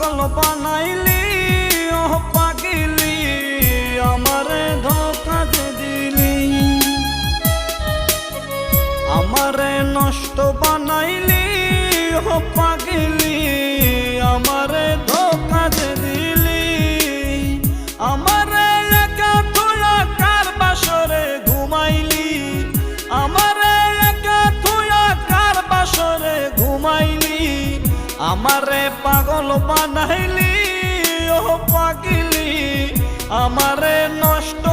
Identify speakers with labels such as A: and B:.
A: পাগল বানাইলি ও পাগিলি আমারে ধোঁকা যে দিলি আমারে নষ্ট বানাইলি ও পাগিলি আমারে ধোঁকা যে দিলি আমারে একা থুয়া কার বাসরে ঘুমাইলি আমারে একা থুয়া কার বাসরে ঘুমাইলি আমারে পাগল বানাইলি ও পাগিলি আমারে নষ্ট